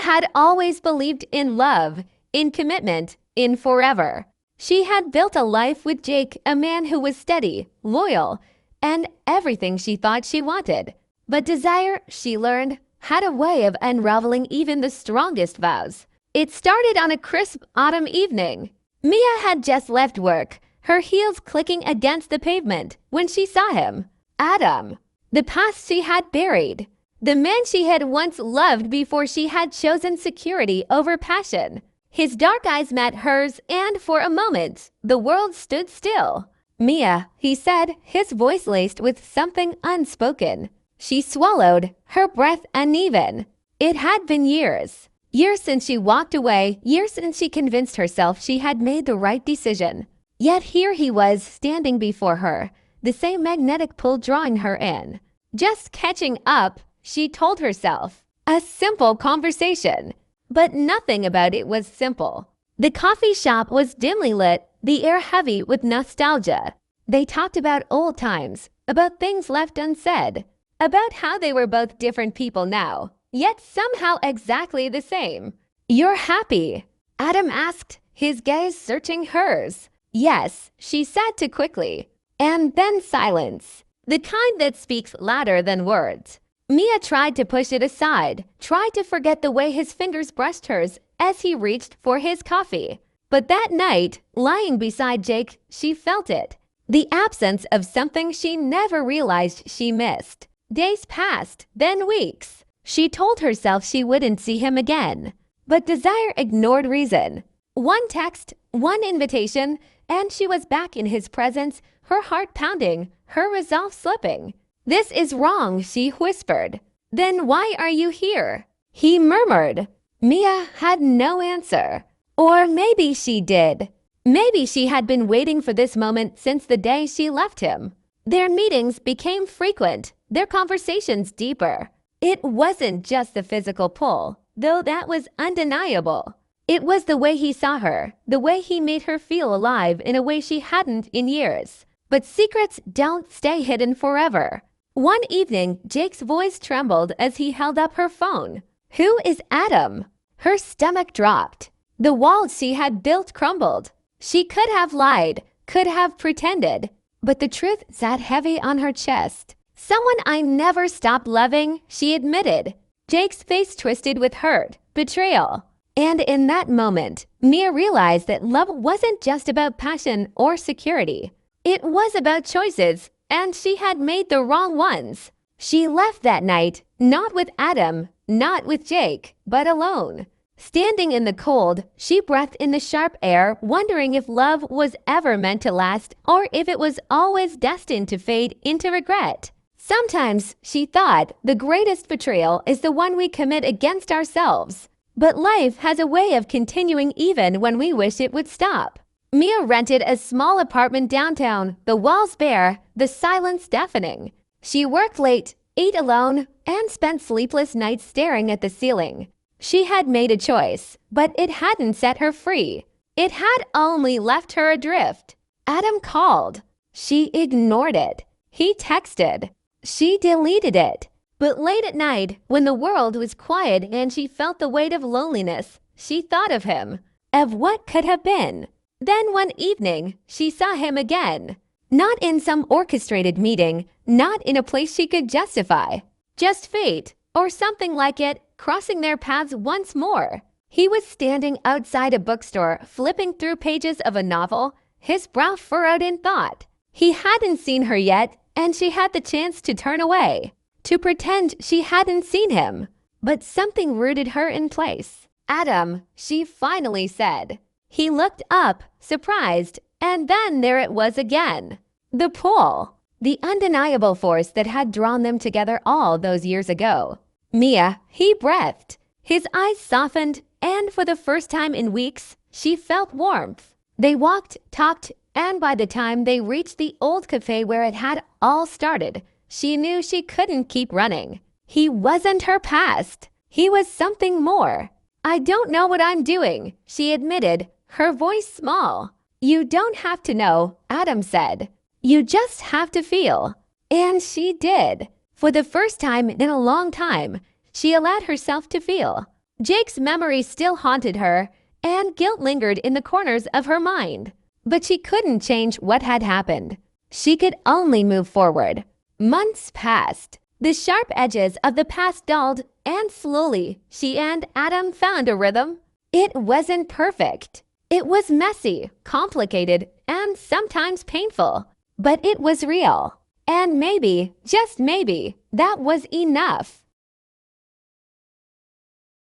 had always believed in love, in commitment, in forever. She had built a life with Jake, a man who was steady, loyal, and everything she thought she wanted. But desire, she learned, had a way of unraveling even the strongest vows. It started on a crisp autumn evening. Mia had just left work, her heels clicking against the pavement, when she saw him. Adam. The past she had buried. The man she had once loved before she had chosen security over passion. His dark eyes met hers, and for a moment, the world stood still. "Mia," he said, his voice laced with something unspoken. She swallowed, her breath uneven. It had been years. Years since she walked away, years since she convinced herself she had made the right decision. Yet here he was, standing before her, the same magnetic pull drawing her in. Just catching up, she told herself. A simple conversation. But nothing about it was simple. The coffee shop was dimly lit, the air heavy with nostalgia. They talked about old times, about things left unsaid, about how they were both different people now, yet somehow exactly the same. "You're happy?" Adam asked, his gaze searching hers. "Yes," she said too quickly. And then silence, the kind that speaks louder than words. Mia tried to push it aside, tried to forget the way his fingers brushed hers as he reached for his coffee. But that night, lying beside Jake, she felt it. The absence of something she never realized she missed. Days passed, then weeks. She told herself she wouldn't see him again. But desire ignored reason. One text, one invitation, and she was back in his presence, her heart pounding, her resolve slipping. "This is wrong," she whispered. "Then why are you here?" He murmured. Mia had no answer. Or maybe she did. Maybe she had been waiting for this moment since the day she left him. Their meetings became frequent, their conversations deeper. It wasn't just the physical pull, though that was undeniable. It was the way he saw her, the way he made her feel alive in a way she hadn't in years. But secrets don't stay hidden forever. One evening, Jake's voice trembled as he held up her phone. "Who is Adam?" Her stomach dropped. The walls she had built crumbled. She could have lied, could have pretended, but the truth sat heavy on her chest. "Someone I never stopped loving," she admitted. Jake's face twisted with hurt, betrayal. And in that moment, Mia realized that love wasn't just about passion or security. It was about choices, and she had made the wrong ones. She left that night, not with Adam, not with Jake, but alone. Standing in the cold, she breathed in the sharp air, wondering if love was ever meant to last or if it was always destined to fade into regret. Sometimes, she thought, the greatest betrayal is the one we commit against ourselves. But life has a way of continuing even when we wish it would stop. Mia rented a small apartment downtown, the walls bare, the silence deafening. She worked late, ate alone, and spent sleepless nights staring at the ceiling. She had made a choice, but it hadn't set her free. It had only left her adrift. Adam called. She ignored it. He texted. She deleted it. But late at night, when the world was quiet and she felt the weight of loneliness, she thought of him, of what could have been. Then one evening, she saw him again. Not in some orchestrated meeting, not in a place she could justify. Just fate, or something like it, crossing their paths once more. He was standing outside a bookstore, flipping through pages of a novel, his brow furrowed in thought. He hadn't seen her yet, and she had the chance to turn away, to pretend she hadn't seen him. But something rooted her in place. "Adam," she finally said. He looked up, surprised, and then there it was again. The pull, the undeniable force that had drawn them together all those years ago. "Mia," he breathed. His eyes softened, and for the first time in weeks, she felt warmth. They walked, talked, and by the time they reached the old cafe where it had all started, she knew she couldn't keep running. He wasn't her past. He was something more. "I don't know what I'm doing," she admitted, her voice small. "You don't have to know," Adam said. "You just have to feel." And she did. For the first time in a long time, she allowed herself to feel. Jake's memory still haunted her, and guilt lingered in the corners of her mind. But she couldn't change what had happened. She could only move forward. Months passed. The sharp edges of the past dulled, and slowly she and Adam found a rhythm. It wasn't perfect. It was messy, complicated, and sometimes painful. But it was real. And maybe, just maybe, that was enough.